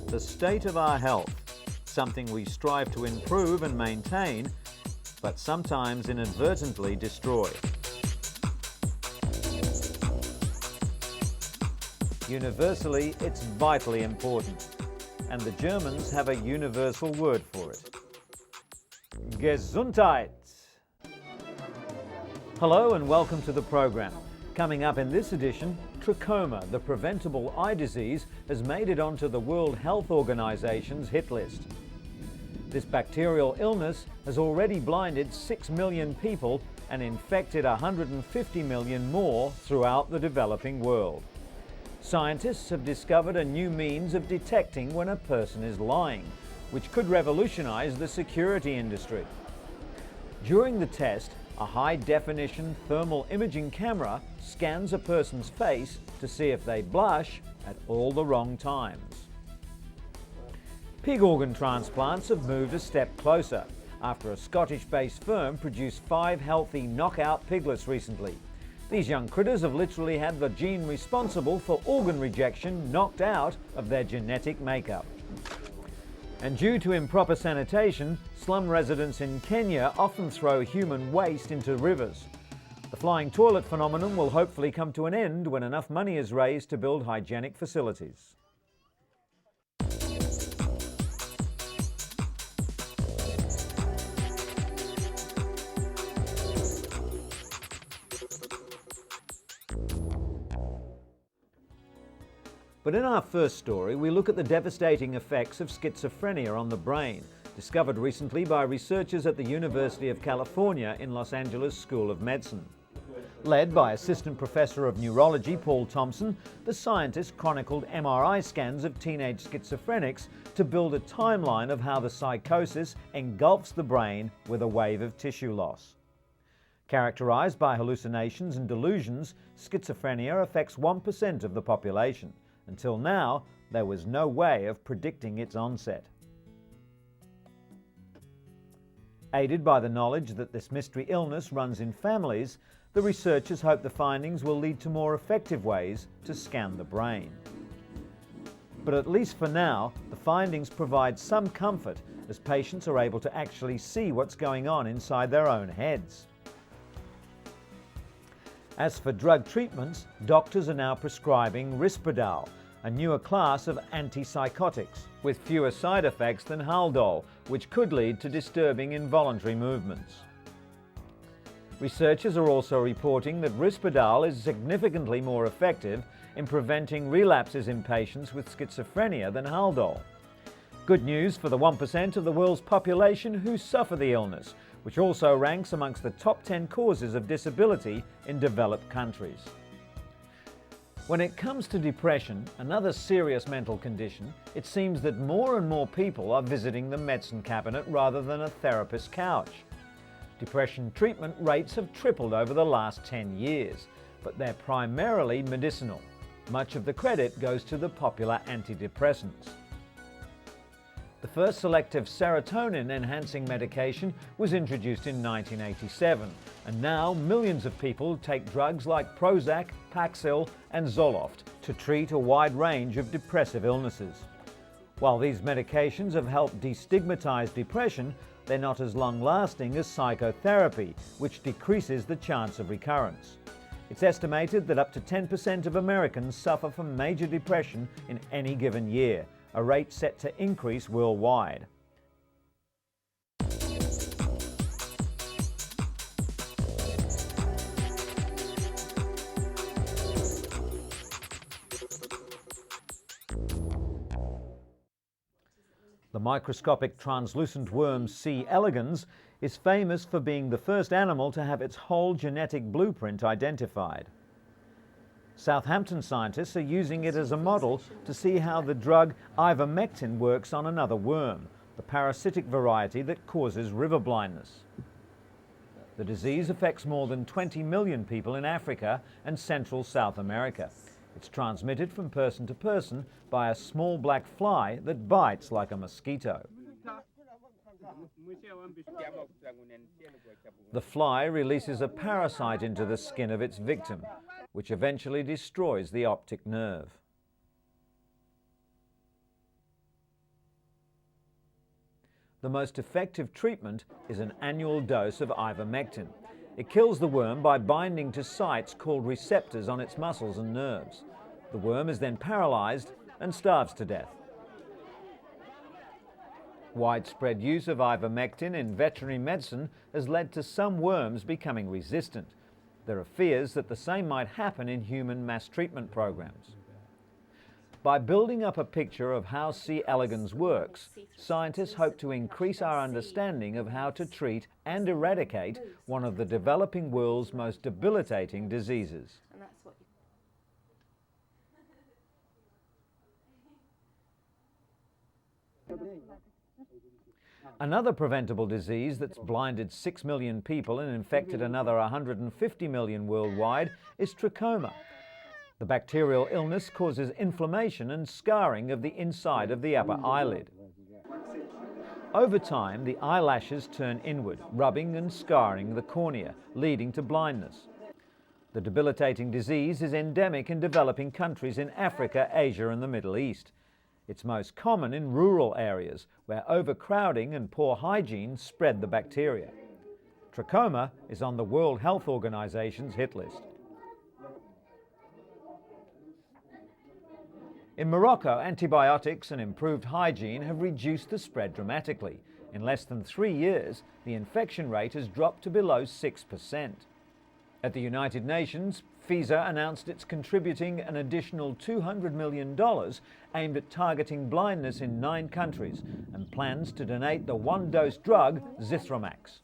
The state of our health, something we strive to improve and maintain, but sometimes inadvertently destroy. Universally, it's vitally important, and the Germans have a universal word for it. Gesundheit! Hello and welcome to the program. Coming up in this edition, trachoma, the preventable eye disease, has made it onto the World Health Organization's hit list. This bacterial illness has already blinded 6 million people and infected 150 million more throughout the developing world. Scientists have discovered a new means of detecting when a person is lying, which could revolutionize the security industry. During the test, a high-definition thermal imaging camera scans a person's face to see if they blush at all the wrong times. Pig organ transplants have moved a step closer after a Scottish-based firm produced 5 healthy knockout piglets recently. These young critters have literally had the gene responsible for organ rejection knocked out of their genetic makeup. And due to improper sanitation, slum residents in Kenya often throw human waste into rivers. The flying toilet phenomenon will hopefully come to an end when enough money is raised to build hygienic facilities. But in our first story, we look at the devastating effects of schizophrenia on the brain, discovered recently by researchers at the University of California in Los Angeles School of Medicine. Led by Assistant Professor of Neurology Paul Thompson, the scientists chronicled MRI scans of teenage schizophrenics to build a timeline of how the psychosis engulfs the brain with a wave of tissue loss. Characterized by hallucinations and delusions, schizophrenia affects 1% of the population. Until now, there was no way of predicting its onset. Aided by the knowledge that this mystery illness runs in families, the researchers hope the findings will lead to more effective ways to scan the brain. But at least for now, the findings provide some comfort as patients are able to actually see what's going on inside their own heads. As for drug treatments, doctors are now prescribing Risperdal, a newer class of antipsychotics, with fewer side effects than Haldol, which could lead to disturbing involuntary movements. Researchers are also reporting that Risperdal is significantly more effective in preventing relapses in patients with schizophrenia than Haldol. Good news for the 1% of the world's population who suffer the illness, which also ranks amongst the top 10 causes of disability in developed countries. When it comes to depression, another serious mental condition, it seems that more and more people are visiting the medicine cabinet rather than a therapist's couch. Depression treatment rates have tripled over the last 10 years, but they're primarily medicinal. Much of the credit goes to the popular antidepressants. The first selective serotonin-enhancing medication was introduced in 1987, and now millions of people take drugs like Prozac, Paxil and Zoloft to treat a wide range of depressive illnesses. While these medications have helped destigmatize depression, they're not as long-lasting as psychotherapy, which decreases the chance of recurrence. It's estimated that up to 10% of Americans suffer from major depression in any given year, a rate set to increase worldwide. The microscopic translucent worm C. elegans is famous for being the first animal to have its whole genetic blueprint identified. Southampton scientists are using it as a model to see how the drug ivermectin works on another worm, the parasitic variety that causes river blindness. The disease affects more than 20 million people in Africa and Central South America. It's transmitted from person to person by a small black fly that bites like a mosquito. The fly releases a parasite into the skin of its victim, which eventually destroys the optic nerve. The most effective treatment is an annual dose of ivermectin. It kills the worm by binding to sites called receptors on its muscles and nerves. The worm is then paralyzed and starves to death. Widespread use of ivermectin in veterinary medicine has led to some worms becoming resistant. There are fears that the same might happen in human mass treatment programs. By building up a picture of how C. elegans works, scientists hope to increase our understanding of how to treat and eradicate one of the developing world's most debilitating diseases. Another preventable disease that's blinded 6 million people and infected another 150 million worldwide is trachoma. The bacterial illness causes inflammation and scarring of the inside of the upper eyelid. Over time, the eyelashes turn inward, rubbing and scarring the cornea, leading to blindness. The debilitating disease is endemic in developing countries in Africa, Asia, and the Middle East. It's most common in rural areas where overcrowding and poor hygiene spread the bacteria. Trachoma is on the World Health Organization's hit list. In Morocco, antibiotics and improved hygiene have reduced the spread dramatically. In less than 3 years, the infection rate has dropped to below 6%. At the United Nations, FISA announced it's contributing an additional $200 million aimed at targeting blindness in 9 countries and plans to donate the one-dose drug Zithromax.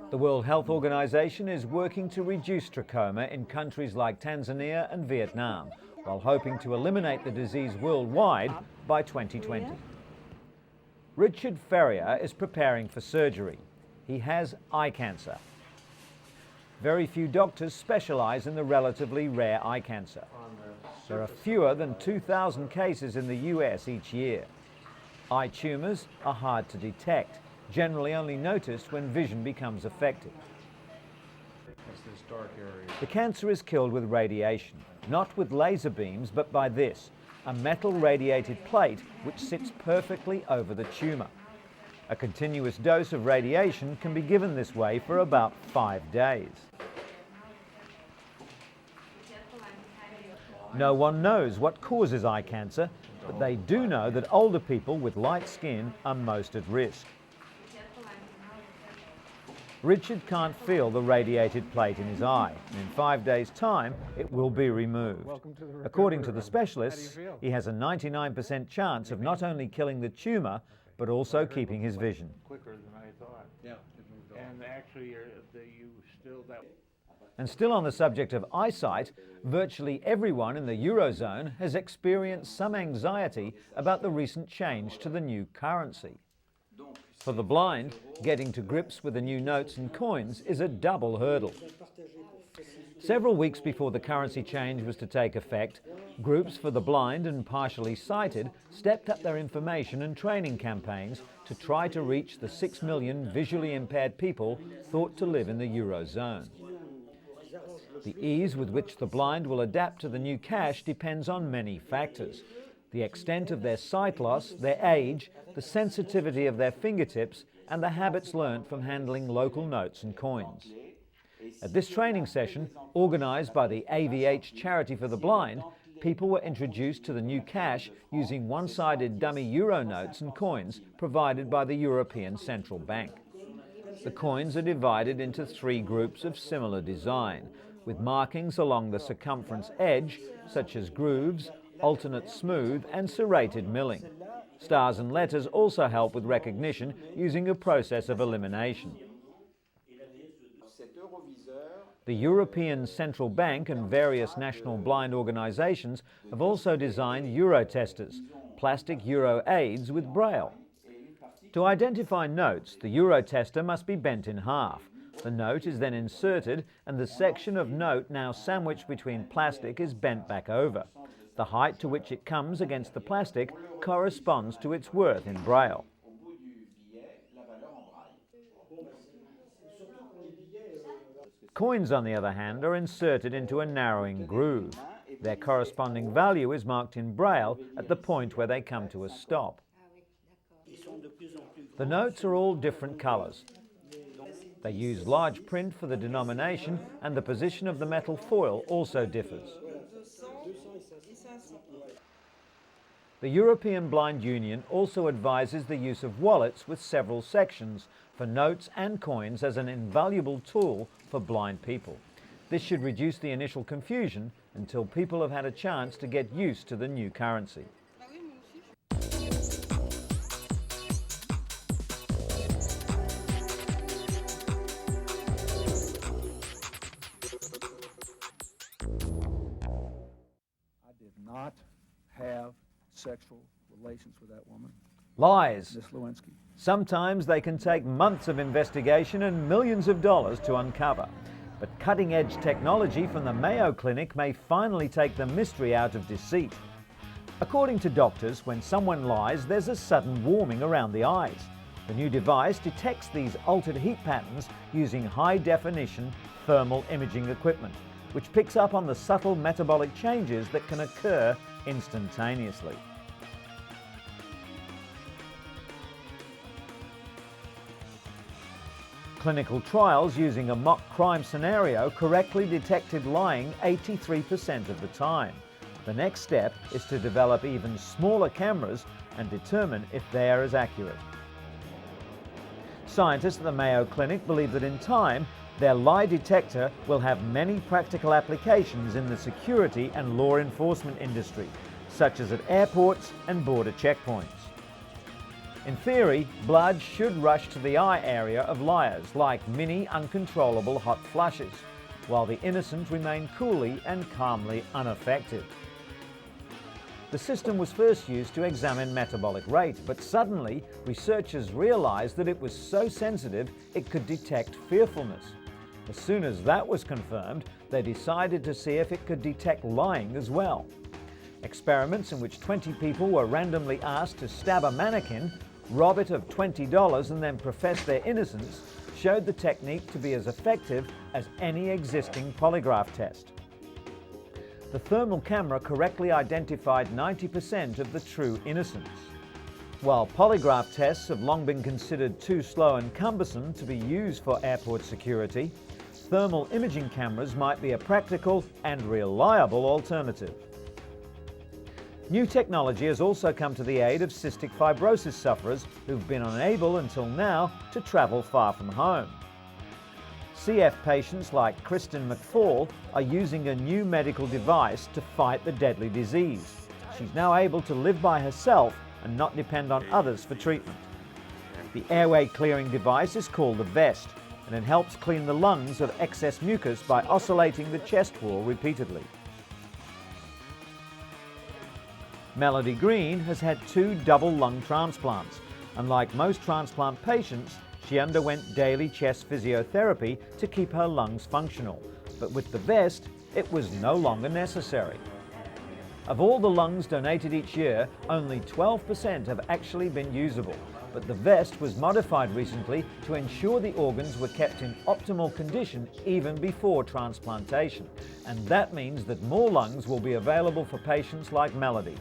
The World Health Organization is working to reduce trachoma in countries like Tanzania and Vietnam, while hoping to eliminate the disease worldwide by 2020. Richard Ferrier is preparing for surgery. He has eye cancer. Very few doctors specialize in the relatively rare eye cancer. There are fewer than 2,000 cases in the US each year. Eye tumors are hard to detect, generally only noticed when vision becomes affected. The cancer is killed with radiation, not with laser beams, but by this, a metal radiated plate which sits perfectly over the tumor. A continuous dose of radiation can be given this way for about 5 days. No one knows what causes eye cancer, but they do know that older people with light skin are most at risk. Richard can't feel the radiated plate in his eye, and in 5 days' time it will be removed. According to the specialists, he has a 99% chance of not only killing the tumour, but also keeping his vision. Quicker than I thought. Yeah. And actually, And still on the subject of eyesight, virtually everyone in the Eurozone has experienced some anxiety about the recent change to the new currency. For the blind, getting to grips with the new notes and coins is a double hurdle. Several weeks before the currency change was to take effect, groups for the blind and partially sighted stepped up their information and training campaigns to try to reach the 6 million visually impaired people thought to live in the Eurozone. The ease with which the blind will adapt to the new cash depends on many factors: the extent of their sight loss, their age, the sensitivity of their fingertips, and the habits learnt from handling local notes and coins. At this training session, organised by the AVH Charity for the Blind, people were introduced to the new cash using one-sided dummy euro notes and coins provided by the European Central Bank. The coins are divided into 3 groups of similar design, with markings along the circumference edge, such as grooves, alternate smooth and serrated milling. Stars and letters also help with recognition using a process of elimination. The European Central Bank and various national blind organisations have also designed euro testers, plastic euro aids with braille. To identify notes, the euro tester must be bent in half. The note is then inserted and the section of note now sandwiched between plastic is bent back over. The height to which it comes against the plastic corresponds to its worth in Braille. Coins, on the other hand, are inserted into a narrowing groove. Their corresponding value is marked in Braille at the point where they come to a stop. The notes are all different colours. They use large print for the denomination, and the position of the metal foil also differs. The European Blind Union also advises the use of wallets with several sections for notes and coins as an invaluable tool for blind people. This should reduce the initial confusion until people have had a chance to get used to the new currency. I did not have sexual relations with that woman. Lies. Miss Lewinsky. Sometimes they can take months of investigation and millions of dollars to uncover. But cutting-edge technology from the Mayo Clinic may finally take the mystery out of deceit. According to doctors, when someone lies, there's a sudden warming around the eyes. The new device detects these altered heat patterns using high-definition thermal imaging equipment, which picks up on the subtle metabolic changes that can occur instantaneously. Clinical trials using a mock crime scenario correctly detected lying 83% of the time. The next step is to develop even smaller cameras and determine if they are as accurate. Scientists at the Mayo Clinic believe that in time, their lie detector will have many practical applications in the security and law enforcement industry, such as at airports and border checkpoints. In theory, blood should rush to the eye area of liars like mini uncontrollable hot flushes, while the innocent remain coolly and calmly unaffected. The system was first used to examine metabolic rate, but suddenly researchers realized that it was so sensitive it could detect fearfulness. As soon as that was confirmed, they decided to see if it could detect lying as well. Experiments in which 20 people were randomly asked to stab a mannequin, rob it of $20 and then profess their innocence showed the technique to be as effective as any existing polygraph test. The thermal camera correctly identified 90% of the true innocents. While polygraph tests have long been considered too slow and cumbersome to be used for airport security, thermal imaging cameras might be a practical and reliable alternative. New technology has also come to the aid of cystic fibrosis sufferers who've been unable until now to travel far from home. CF patients like Kristen McFall are using a new medical device to fight the deadly disease. She's now able to live by herself and not depend on others for treatment. The airway clearing device is called the vest, and it helps clean the lungs of excess mucus by oscillating the chest wall repeatedly. Melody Green has had 2 double lung transplants, and like most transplant patients, she underwent daily chest physiotherapy to keep her lungs functional. But with the vest, it was no longer necessary. Of all the lungs donated each year, only 12% have actually been usable, but the vest was modified recently to ensure the organs were kept in optimal condition even before transplantation, and that means that more lungs will be available for patients like Melody.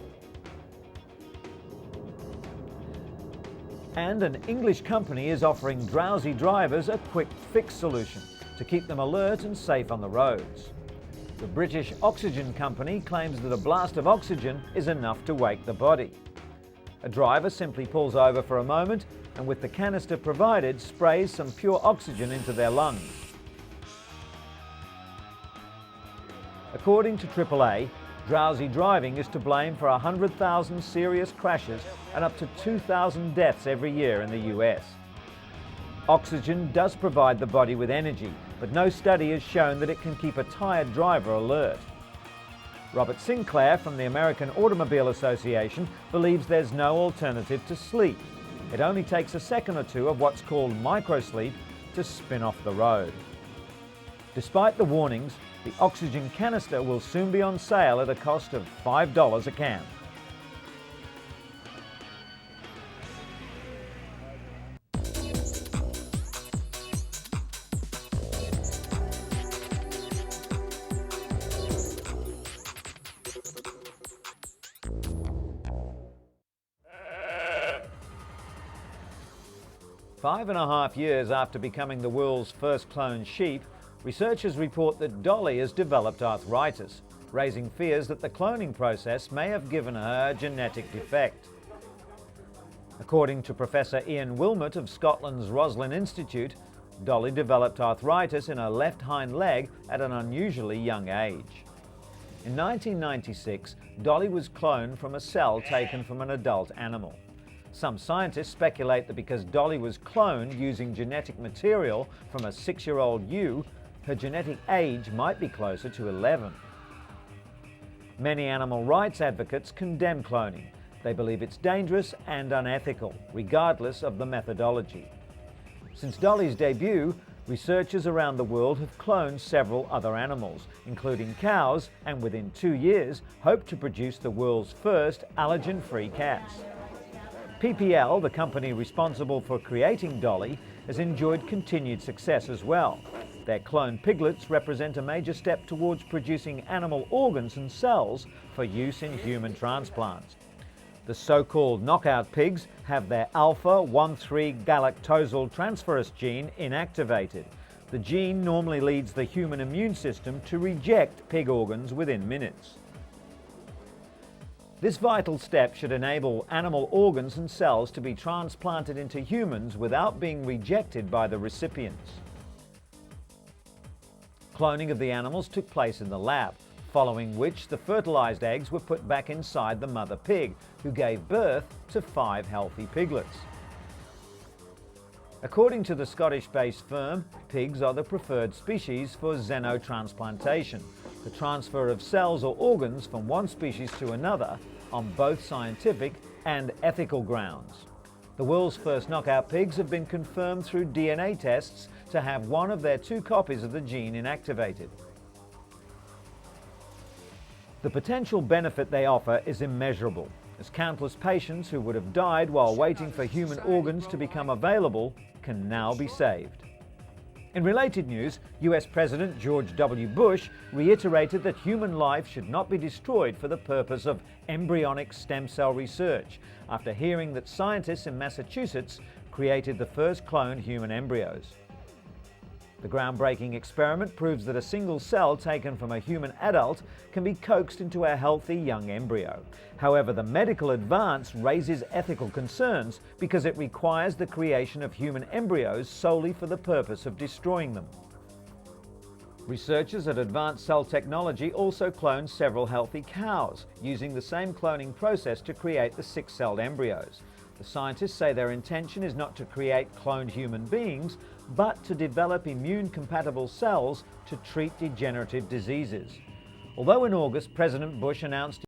And an English company is offering drowsy drivers a quick fix solution to keep them alert and safe on the roads. The British Oxygen Company claims that a blast of oxygen is enough to wake the body. A driver simply pulls over for a moment and with the canister provided sprays some pure oxygen into their lungs. According to AAA, drowsy driving is to blame for 100,000 serious crashes and up to 2,000 deaths every year in the US. Oxygen does provide the body with energy, but no study has shown that it can keep a tired driver alert. Robert Sinclair from the American Automobile Association believes there's no alternative to sleep. It only takes a second or two of what's called microsleep to spin off the road. Despite the warnings, the oxygen canister will soon be on sale at a cost of $5 a can. Five and a half years after becoming the world's first cloned sheep, researchers report that Dolly has developed arthritis, raising fears that the cloning process may have given her a genetic defect. According to Professor Ian Wilmot of Scotland's Roslin Institute, Dolly developed arthritis in her left hind leg at an unusually young age. In 1996, Dolly was cloned from a cell taken from an adult animal. Some scientists speculate that because Dolly was cloned using genetic material from a 6-year-old ewe, her genetic age might be closer to 11. Many animal rights advocates condemn cloning. They believe it's dangerous and unethical, regardless of the methodology. Since Dolly's debut, researchers around the world have cloned several other animals, including cows, and within 2 years hope to produce the world's first allergen-free cats. PPL, the company responsible for creating Dolly, has enjoyed continued success as well. Their cloned piglets represent a major step towards producing animal organs and cells for use in human transplants. The so-called knockout pigs have their alpha-1,3-galactosyl transferase gene inactivated. The gene normally leads the human immune system to reject pig organs within minutes. This vital step should enable animal organs and cells to be transplanted into humans without being rejected by the recipients. Cloning of the animals took place in the lab, following which the fertilized eggs were put back inside the mother pig, who gave birth to 5 healthy piglets. According to the Scottish-based firm, pigs are the preferred species for xenotransplantation, the transfer of cells or organs from one species to another on both scientific and ethical grounds. The world's first knockout pigs have been confirmed through DNA tests to have one of their 2 copies of the gene inactivated. The potential benefit they offer is immeasurable, as countless patients who would have died while waiting for human organs to become available can now be saved. In related news, US President George W. Bush reiterated that human life should not be destroyed for the purpose of embryonic stem cell research, after hearing that scientists in Massachusetts created the first cloned human embryos. The groundbreaking experiment proves that a single cell taken from a human adult can be coaxed into a healthy young embryo. However, the medical advance raises ethical concerns because it requires the creation of human embryos solely for the purpose of destroying them. Researchers at Advanced Cell Technology also cloned several healthy cows, using the same cloning process to create the 6-celled embryos. The scientists say their intention is not to create cloned human beings, but to develop immune-compatible cells to treat degenerative diseases. Although in August, President Bush announced